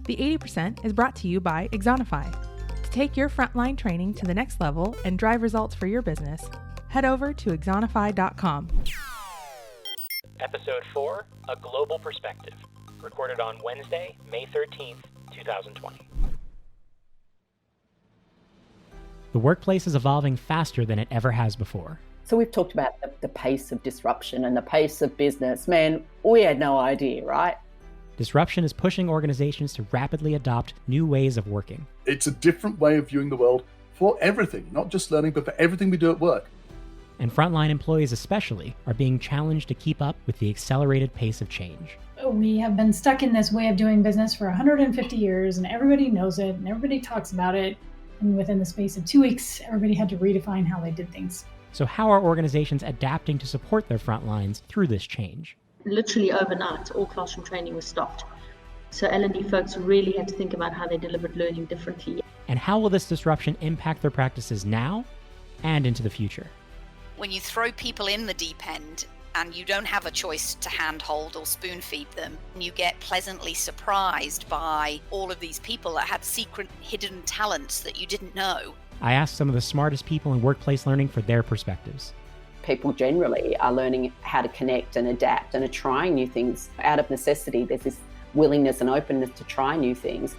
The 80% is brought to you by Axonify. To take your frontline training to the next level and drive results for your business, head over to axonify.com. Episode 4, A Global Perspective, recorded on Wednesday, May 13th, 2020. The workplace is evolving faster than it ever has before. So we've talked about the pace of disruption and the pace of business. Man, we had no idea, right? Disruption is pushing organizations to rapidly adopt new ways of working. It's a different way of viewing the world for everything, not just learning, but for everything we do at work. And frontline employees especially are being challenged to keep up with the accelerated pace of change. We have been stuck in this way of doing business for 150 years, and everybody knows it, and everybody talks about it. And within the space of 2 weeks, everybody had to redefine how they did things. So how are organizations adapting to support their frontlines through this change? Literally overnight, all classroom training was stopped. So L&D folks really had to think about how they delivered learning differently. And how will this disruption impact their practices now and into the future? When you throw people in the deep end and you don't have a choice to handhold or spoon feed them, you get pleasantly surprised by all of these people that had secret hidden talents that you didn't know. I asked some of the smartest people in workplace learning for their perspectives. People generally are learning how to connect and adapt and are trying new things out of necessity. There's this willingness and openness to try new things.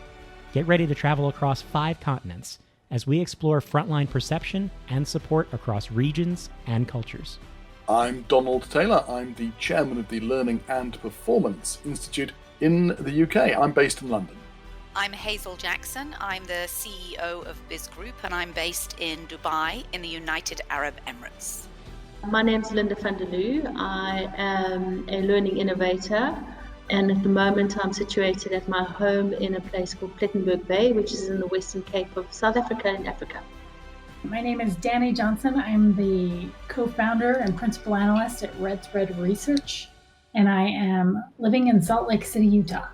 Get ready to travel across 5 continents as we explore frontline perception and support across regions and cultures. I'm Donald Taylor. I'm the chairman of the Learning and Performance Institute in the UK. I'm based in London. I'm Hazel Jackson. I'm the CEO of Biz Group, and I'm based in Dubai in the United Arab Emirates. My name's Linda van der Loo. I am a learning innovator, and at the moment I'm situated at my home in a place called Plettenberg Bay, which is in the Western Cape of South Africa in Africa. My name is Dani Johnson. I'm the co-founder and principal analyst at RedThread Research, and I am living in Salt Lake City, Utah.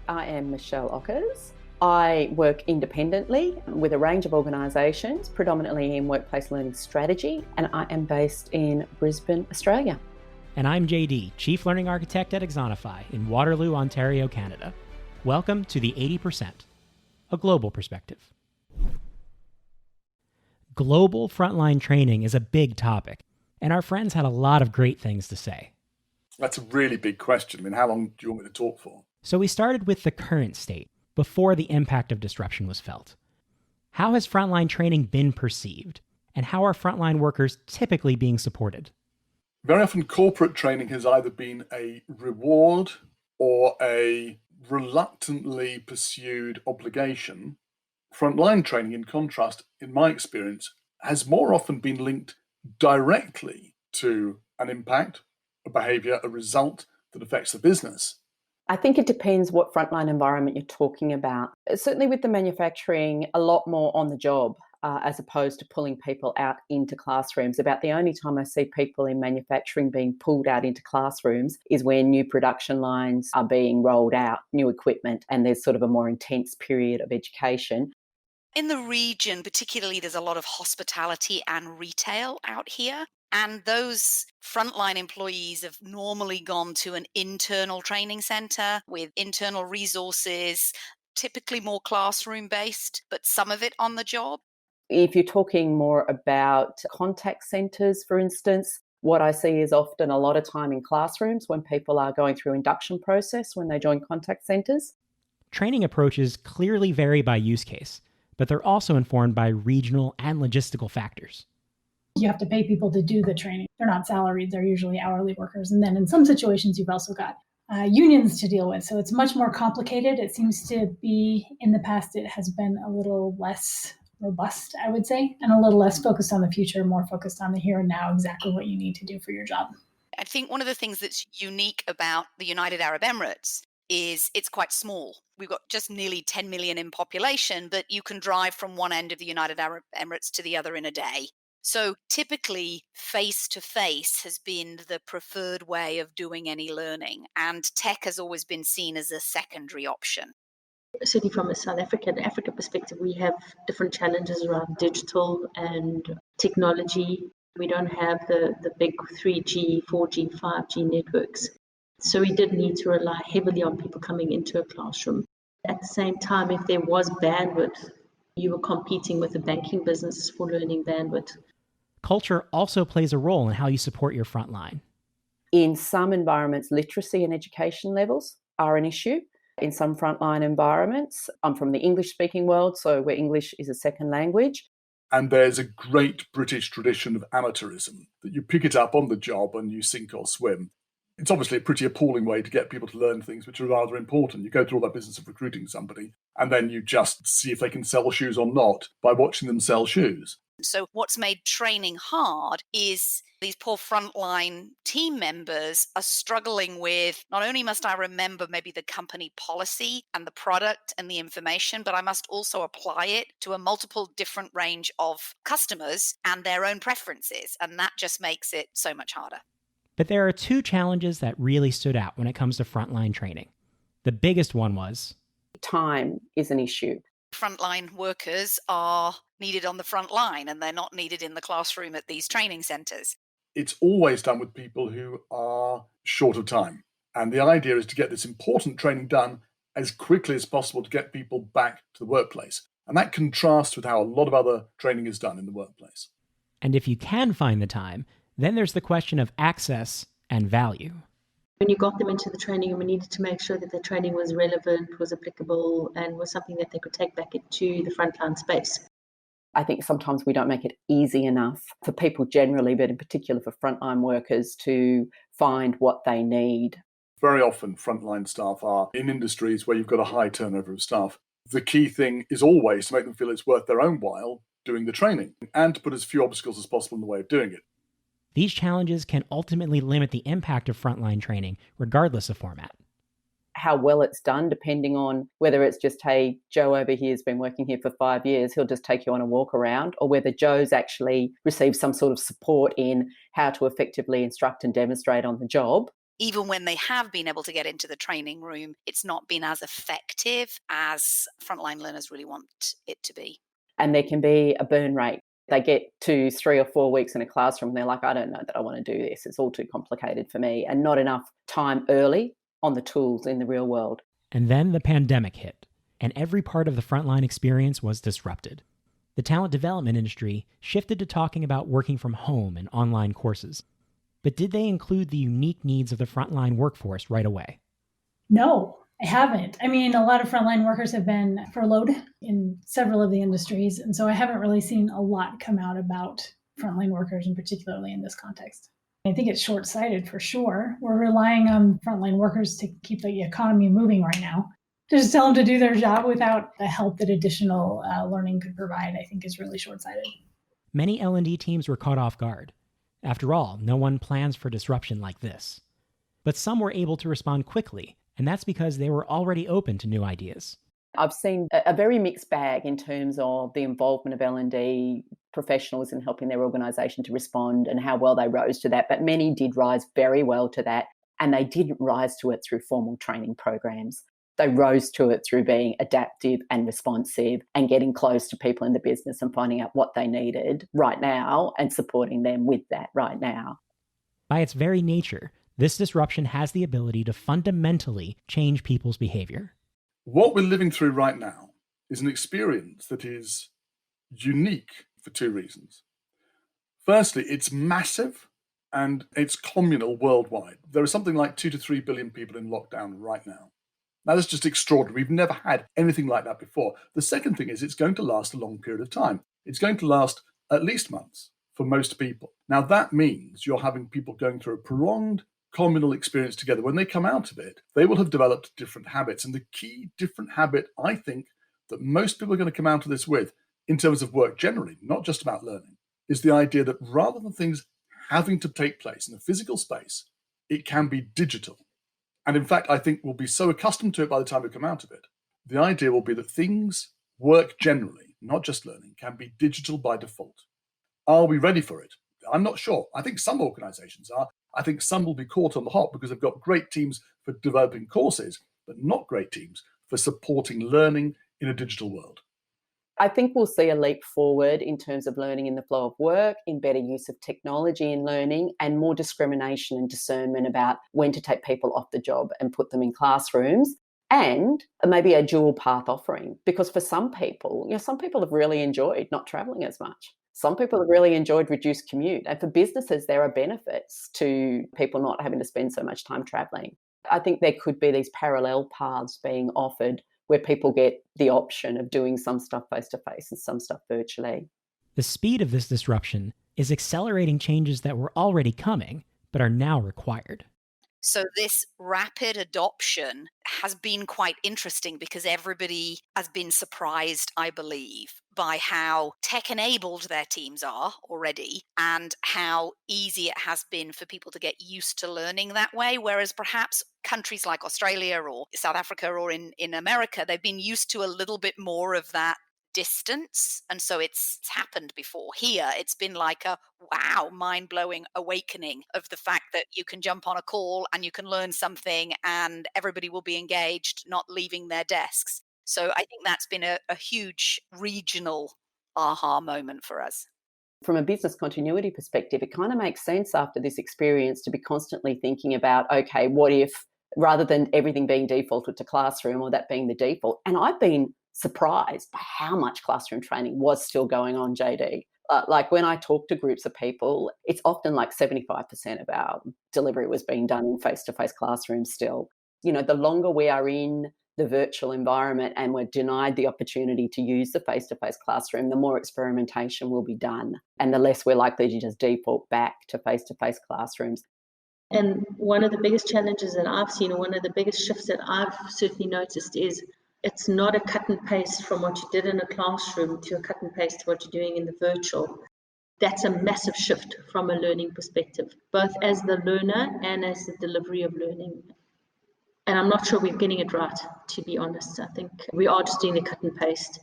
I am Michelle Ockers. I work independently with a range of organisations, predominantly in workplace learning strategy, and I am based in Brisbane, Australia. And I'm JD, Chief Learning Architect at Axonify in Waterloo, Ontario, Canada. Welcome to the 80%, a global perspective. Global frontline training is a big topic, and our friends had a lot of great things to say. That's a really big question. I mean, how long do you want me to talk for? So we started with the current state, before the impact of disruption was felt. How has frontline training been perceived, and how are frontline workers typically being supported? Very often corporate training has either been a reward or a reluctantly pursued obligation. Frontline training, in contrast, in my experience, has more often been linked directly to an impact, a behavior, a result that affects the business. I think it depends what frontline environment you're talking about. Certainly with the manufacturing, a lot more on the job as opposed to pulling people out into classrooms. About the only time I see people in manufacturing being pulled out into classrooms is when new production lines are being rolled out, new equipment, and there's sort of a more intense period of education. In the region, particularly, there's a lot of hospitality and retail out here. And those frontline employees have normally gone to an internal training center with internal resources, typically more classroom-based, but some of it on the job. If you're talking more about contact centers, for instance, what I see is often a lot of time in classrooms when people are going through induction process when they join contact centers. Training approaches clearly vary by use case, but they're also informed by regional and logistical factors. You have to pay people to do the training. They're not salaried, they're usually hourly workers. And then in some situations, you've also got unions to deal with. So it's much more complicated. It seems to be, in the past, it has been a little less robust, I would say, and a little less focused on the future, more focused on the here and now, exactly what you need to do for your job. I think one of the things that's unique about the United Arab Emirates is it's quite small. We've got just nearly 10 million in population, but you can drive from one end of the United Arab Emirates to the other in a day. So typically, face-to-face has been the preferred way of doing any learning, and tech has always been seen as a secondary option. Certainly from a South Africa perspective, we have different challenges around digital and technology. We don't have the big 3G, 4G, 5G networks. So we did need to rely heavily on people coming into a classroom. At the same time, if there was bandwidth, you were competing with the banking business for learning bandwidth. Culture also plays a role in how you support your frontline. In some environments, literacy and education levels are an issue. In some frontline environments, I'm from the English-speaking world, so where English is a second language. And there's a great British tradition of amateurism, that you pick it up on the job and you sink or swim. It's obviously a pretty appalling way to get people to learn things which are rather important. You go through all that business of recruiting somebody, and then you just see if they can sell shoes or not by watching them sell shoes. So what's made training hard is these poor frontline team members are struggling with, not only must I remember maybe the company policy and the product and the information, but I must also apply it to a multiple different range of customers and their own preferences. And that just makes it so much harder. But there are two challenges that really stood out when it comes to frontline training. The biggest one was time is an issue. Frontline workers are needed on the front line and they're not needed in the classroom at these training centres. It's always done with people who are short of time. And the idea is to get this important training done as quickly as possible to get people back to the workplace. And that contrasts with how a lot of other training is done in the workplace. And if you can find the time, then there's the question of access and value. When you got them into the training, we needed to make sure that the training was relevant, was applicable, and was something that they could take back into the frontline space. I think sometimes we don't make it easy enough for people generally, but in particular for frontline workers, to find what they need. Very often, frontline staff are in industries where you've got a high turnover of staff. The key thing is always to make them feel it's worth their own while doing the training and to put as few obstacles as possible in the way of doing it. These challenges can ultimately limit the impact of frontline training, regardless of format. How well it's done, depending on whether it's just, hey, Joe over here has been working here for 5 years, he'll just take you on a walk around, or whether Joe's actually received some sort of support in how to effectively instruct and demonstrate on the job. Even when they have been able to get into the training room, it's not been as effective as frontline learners really want it to be. And there can be a burn rate. They get to 3 or 4 weeks in a classroom and they're like, I don't know that I want to do this. It's all too complicated for me, and not enough time early on the tools in the real world. And then the pandemic hit, and every part of the frontline experience was disrupted. The talent development industry shifted to talking about working from home and online courses. But did they include the unique needs of the frontline workforce right away? No, I haven't. I mean, a lot of frontline workers have been furloughed in several of the industries, and so I haven't really seen a lot come out about frontline workers, and particularly in this context. I think it's short-sighted for sure. We're relying on frontline workers to keep the economy moving right now. To just tell them to do their job without the help that additional learning could provide, I think is really short-sighted. Many L&D teams were caught off guard. After all, no one plans for disruption like this. But some were able to respond quickly, and that's because they were already open to new ideas. I've seen a very mixed bag in terms of the involvement of L&D professionals in helping their organisation to respond and how well they rose to that. But many did rise very well to that, and they didn't rise to it through formal training programs. They rose to it through being adaptive and responsive and getting close to people in the business and finding out what they needed right now and supporting them with that right now. By its very nature, this disruption has the ability to fundamentally change people's behavior. What we're living through right now is an experience that is unique for two reasons. Firstly, it's massive and it's communal worldwide. There are something like 2 to 3 billion people in lockdown right now. Now, that's just extraordinary. We've never had anything like that before. The second thing is it's going to last a long period of time. It's going to last at least months for most people. Now, that means you're having people going through a prolonged communal experience together. When they come out of it, they will have developed different habits. And the key different habit, I think, that most people are going to come out of this with, in terms of work generally, not just about learning, is the idea that rather than things having to take place in a physical space, it can be digital. And in fact, I think we'll be so accustomed to it by the time we come out of it. The idea will be that things, work generally, not just learning, can be digital by default. Are we ready for it? I'm not sure. I think some organizations are. I think some will be caught on the hop because they've got great teams for developing courses, but not great teams for supporting learning in a digital world. I think we'll see a leap forward in terms of learning in the flow of work, in better use of technology in learning, and more discrimination and discernment about when to take people off the job and put them in classrooms. and maybe a dual path offering, because for some people, some people have really enjoyed not traveling as much. Some people have really enjoyed reduced commute. And for businesses, there are benefits to people not having to spend so much time traveling. I think there could be these parallel paths being offered where people get the option of doing some stuff face-to-face and some stuff virtually. The speed of this disruption is accelerating changes that were already coming, but are now required. So this rapid adoption has been quite interesting because everybody has been surprised, I believe, by how tech-enabled their teams are already and how easy it has been for people to get used to learning that way. Whereas perhaps countries like Australia or South Africa or in America, they've been used to a little bit more of that distance, and so it's happened before. Here it's been like a wow, mind-blowing awakening of the fact that you can jump on a call and you can learn something and everybody will be engaged, not leaving their desks. So I think that's been a huge regional aha moment for us. From a business continuity perspective, it kind of makes sense after this experience to be constantly thinking about, okay, what if, rather than everything being defaulted to classroom or that being the default. And I've been surprised by how much classroom training was still going on, JD. Like when I talk to groups of people, it's often like 75% of our delivery was being done in face-to-face classrooms still. The longer we are in the virtual environment and we're denied the opportunity to use the face-to-face classroom, the more experimentation will be done and the less we're likely to just default back to face-to-face classrooms. And one of the biggest challenges that I've seen, or one of the biggest shifts that I've certainly noticed, is it's not a cut and paste from what you did in a classroom to a cut and paste to what you're doing in the virtual. That's a massive shift from a learning perspective, both as the learner and as the delivery of learning. And I'm not sure we're getting it right, to be honest. I think we are just doing the cut and paste.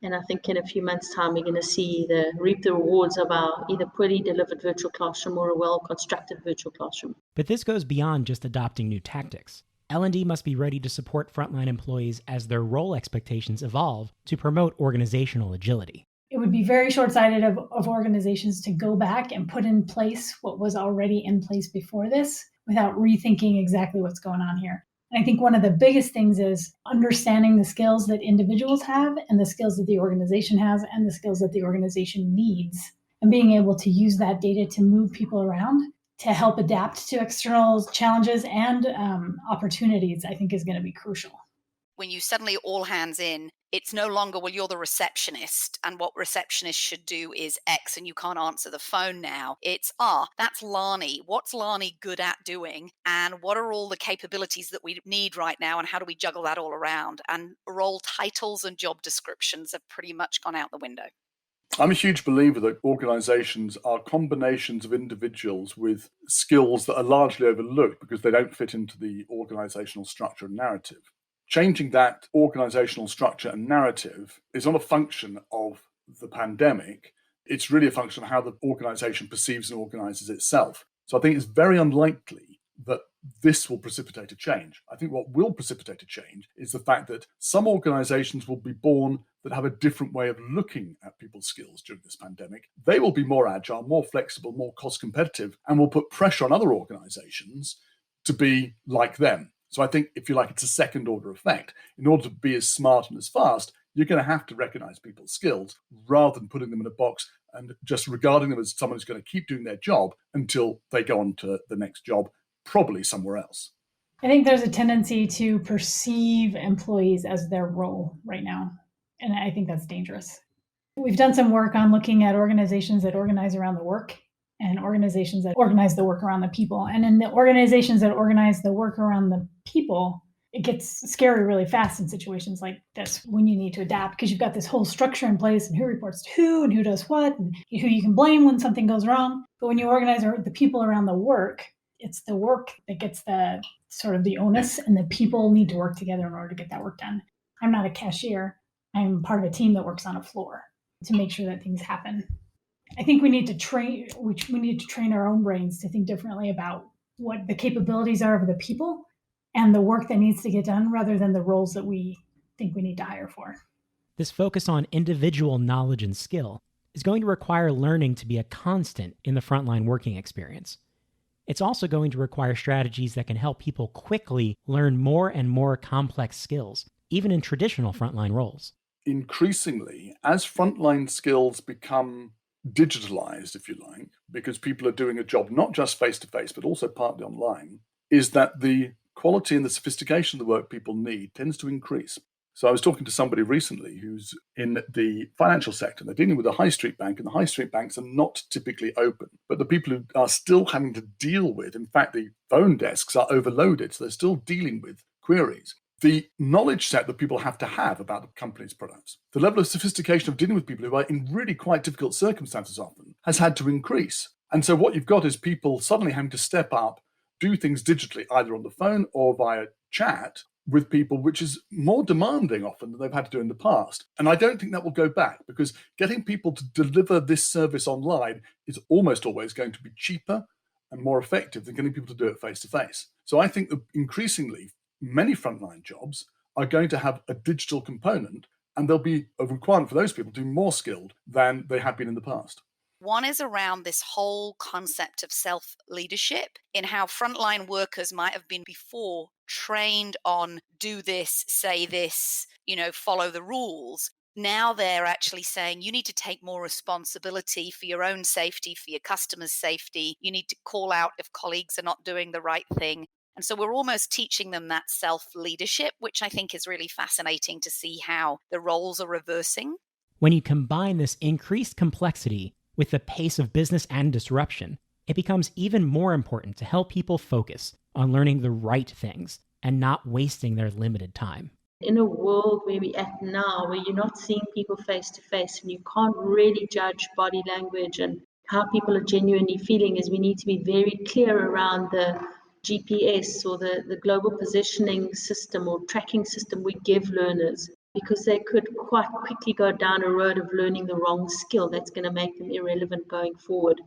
And I think in a few months' time, we're going to see reap the rewards of our either poorly delivered virtual classroom or a well-constructed virtual classroom. But this goes beyond just adopting new tactics. L&D must be ready to support frontline employees as their role expectations evolve to promote organizational agility. It would be very short-sighted of organizations to go back and put in place what was already in place before this without rethinking exactly what's going on here. And I think one of the biggest things is understanding the skills that individuals have and the skills that the organization has and the skills that the organization needs, and being able to use that data to move people around to help adapt to external challenges and opportunities, I think is going to be crucial. When you suddenly all hands in, it's no longer, well, you're the receptionist and what receptionists should do is X and you can't answer the phone now. It's, that's Lani. What's Lani good at doing? And what are all the capabilities that we need right now? And how do we juggle that all around? And role titles and job descriptions have pretty much gone out the window. I'm a huge believer that organizations are combinations of individuals with skills that are largely overlooked because they don't fit into the organizational structure and narrative. Changing that organizational structure and narrative is not a function of the pandemic. It's really a function of how the organization perceives and organizes itself. So I think it's very unlikely that this will precipitate a change. I think what will precipitate a change is the fact that some organizations will be born that have a different way of looking at people's skills during this pandemic. They will be more agile, more flexible, more cost competitive, and will put pressure on other organizations to be like them. So I think, if you like, it's a second order effect. In order to be as smart and as fast, you're going to have to recognize people's skills rather than putting them in a box and just regarding them as someone who's going to keep doing their job until they go on to the next job, probably somewhere else. I think there's a tendency to perceive employees as their role right now. And I think that's dangerous. We've done some work on looking at organizations that organize around the work and organizations that organize the work around the people. And in the organizations that organize the work around the people, it gets scary really fast in situations like this when you need to adapt because you've got this whole structure in place and who reports to who and who does what and who you can blame when something goes wrong. But when you organize the people around the work, it's the work that gets the sort of the onus, and the people need to work together in order to get that work done. I'm not a cashier. I'm part of a team that works on a floor to make sure that things happen. I think we need to train our own brains to think differently about what the capabilities are of the people and the work that needs to get done rather than the roles that we think we need to hire for. This focus on individual knowledge and skill is going to require learning to be a constant in the frontline working experience. It's also going to require strategies that can help people quickly learn more and more complex skills, even in traditional frontline roles. Increasingly, as frontline skills become digitalized, if you like, because people are doing a job not just face-to-face, but also partly online, is that the quality and the sophistication of the work people need tends to increase. So I was talking to somebody recently who's in the financial sector. They're dealing with a high street bank, and the high street banks are not typically open. But the people who are still having to deal with, in fact, the phone desks are overloaded, so they're still dealing with queries. The knowledge set that people have to have about the company's products, the level of sophistication of dealing with people who are in really quite difficult circumstances often, has had to increase. And so what you've got is people suddenly having to step up, do things digitally, either on the phone or via chat, with people, which is more demanding often than they've had to do in the past. And I don't think that will go back, because getting people to deliver this service online is almost always going to be cheaper and more effective than getting people to do it face-to-face. So I think that increasingly, many frontline jobs are going to have a digital component, and there'll be a requirement for those people to be more skilled than they have been in the past. One is around this whole concept of self-leadership, in how frontline workers might have been before trained on do this, say this, follow the rules. Now they're actually saying you need to take more responsibility for your own safety, for your customers' safety. You need to call out if colleagues are not doing the right thing. And so we're almost teaching them that self-leadership, which I think is really fascinating to see how the roles are reversing. When you combine this increased complexity with the pace of business and disruption, it becomes even more important to help people focus on learning the right things and not wasting their limited time. In a world where we're at now, where you're not seeing people face to face and you can't really judge body language and how people are genuinely feeling, is we need to be very clear around the GPS or the global positioning system or tracking system we give learners, because they could quite quickly go down a road of learning the wrong skill that's going to make them irrelevant going forward.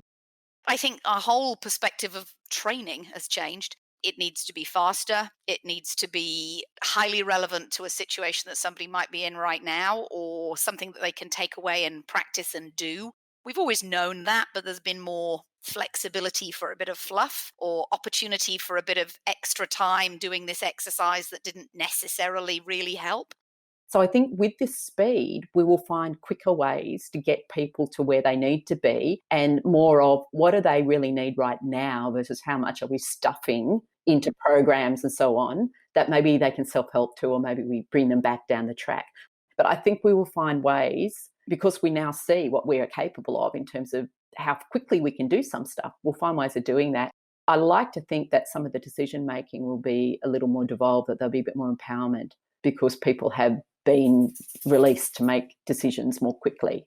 I think our whole perspective of training has changed. It needs to be faster. It needs to be highly relevant to a situation that somebody might be in right now, or something that they can take away and practice and do. We've always known that, but there's been more flexibility for a bit of fluff, or opportunity for a bit of extra time doing this exercise that didn't necessarily really help. So I think with this speed, we will find quicker ways to get people to where they need to be, and more of what do they really need right now versus how much are we stuffing into programs and so on that maybe they can self-help to, or maybe we bring them back down the track. But I think we will find ways, because we now see what we are capable of in terms of how quickly we can do some stuff. We'll find ways of doing that. I like to think that some of the decision making will be a little more devolved, that there'll be a bit more empowerment, because people have been released to make decisions more quickly.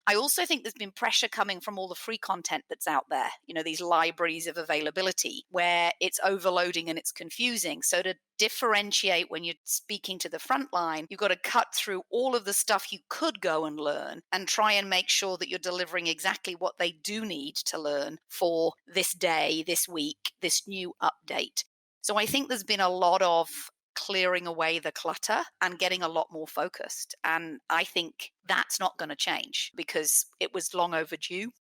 I also think there's been pressure coming from all the free content that's out there, these libraries of availability, where it's overloading and it's confusing. So to differentiate when you're speaking to the frontline, you've got to cut through all of the stuff you could go and learn and try and make sure that you're delivering exactly what they do need to learn for this day, this week, this new update. So I think there's been a lot of clearing away the clutter and getting a lot more focused. And I think that's not going to change, because it was long overdue.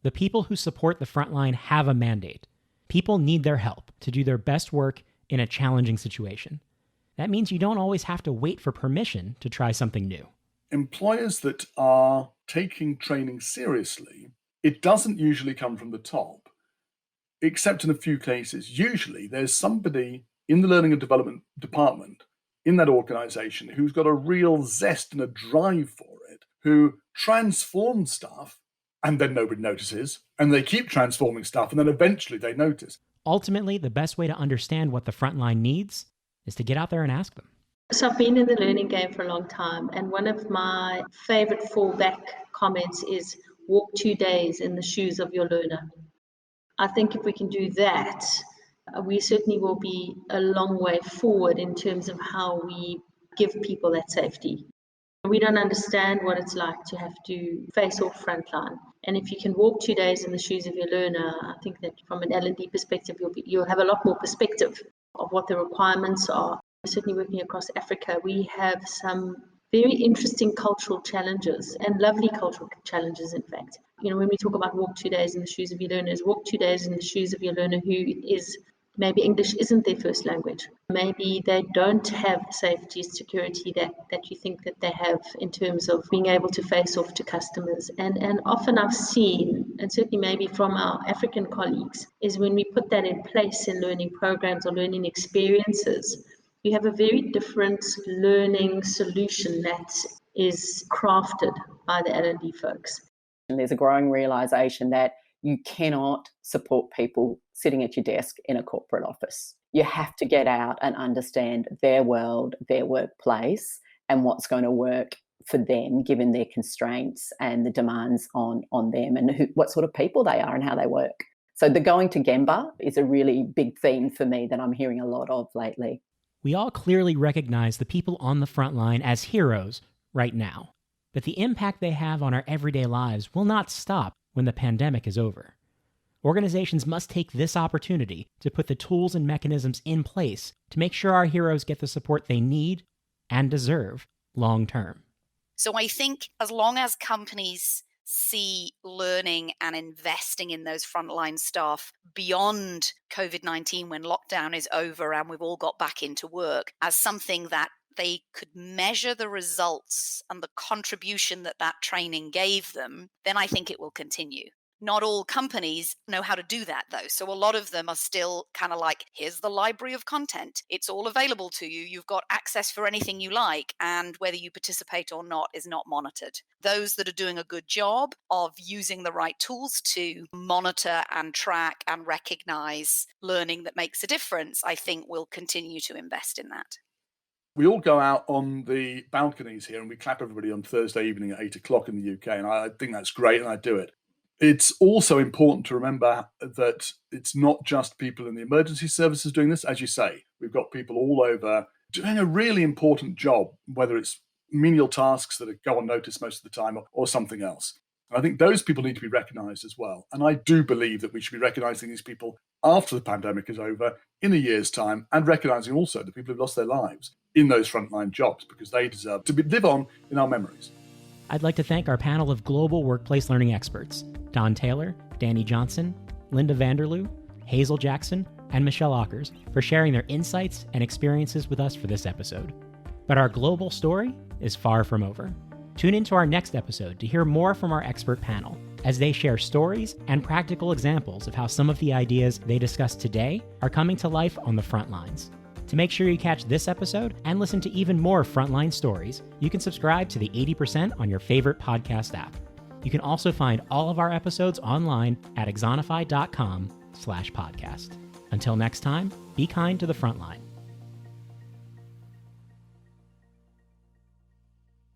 The people who support the frontline have a mandate. People need their help to do their best work in a challenging situation. That means you don't always have to wait for permission to try something new. Employers that are taking training seriously, it doesn't usually come from the top, except in a few cases. Usually there's somebody in the learning and development department in that organization who's got a real zest and a drive for it, who transforms stuff and then nobody notices, and they keep transforming stuff and then eventually they notice. Ultimately, the best way to understand what the frontline needs is to get out there and ask them. So I've been in the learning game for a long time, and one of my favorite fallback comments is walk 2 days in the shoes of your learner. I think if we can do that, we certainly will be a long way forward in terms of how we give people that safety. We don't understand what it's like to have to face off frontline. And if you can walk 2 days in the shoes of your learner, I think that from an L&D perspective, you'll have a lot more perspective of what the requirements are. Certainly working across Africa, we have some very interesting cultural challenges, and lovely cultural challenges, in fact. When we talk about walk 2 days in the shoes of your learners, walk 2 days in the shoes of your learner who is maybe English isn't their first language. Maybe they don't have safety, security that you think that they have in terms of being able to face off to customers. And often I've seen, and certainly maybe from our African colleagues, is when we put that in place in learning programs or learning experiences, you have a very different learning solution that is crafted by the L&D folks. And there's a growing realization that you cannot support people sitting at your desk in a corporate office. You have to get out and understand their world, their workplace, and what's going to work for them, given their constraints and the demands on them, and what sort of people they are and how they work. So the going to Gemba is a really big theme for me that I'm hearing a lot of lately. We all clearly recognize the people on the front line as heroes right now, but the impact they have on our everyday lives will not stop when the pandemic is over. Organizations must take this opportunity to put the tools and mechanisms in place to make sure our heroes get the support they need and deserve long term. So I think as long as companies see learning and investing in those frontline staff beyond COVID-19, when lockdown is over and we've all got back into work, as something that they could measure the results and the contribution that training gave them, then I think it will continue. Not all companies know how to do that, though. So a lot of them are still kind of like, here's the library of content. It's all available to you. You've got access for anything you like. And whether you participate or not is not monitored. Those that are doing a good job of using the right tools to monitor and track and recognize learning that makes a difference, I think will continue to invest in that. We all go out on the balconies here and we clap everybody on Thursday evening at 8 o'clock in the UK. And I think that's great and I do it. It's also important to remember that it's not just people in the emergency services doing this. As you say, we've got people all over doing a really important job, whether it's menial tasks that go unnoticed most of the time or something else. And I think those people need to be recognised as well. And I do believe that we should be recognising these people after the pandemic is over in a year's time, and recognising also the people who've lost their lives in those frontline jobs, because they deserve to live on in our memories. I'd like to thank our panel of global workplace learning experts, Don Taylor, Dani Johnson, Linda Vanderloo, Hazel Jackson, and Michelle Ockers, for sharing their insights and experiences with us for this episode. But our global story is far from over. Tune into our next episode to hear more from our expert panel as they share stories and practical examples of how some of the ideas they discussed today are coming to life on the front lines. To make sure you catch this episode and listen to even more frontline stories, you can subscribe to the 80% on your favorite podcast app. You can also find all of our episodes online at axonify.com/podcast. Until next time, be kind to the frontline.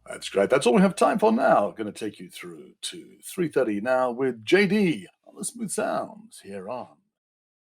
That's great. That's all we have time for now. Going to take you through to 3:30 now with JD on the Smooth Sounds here on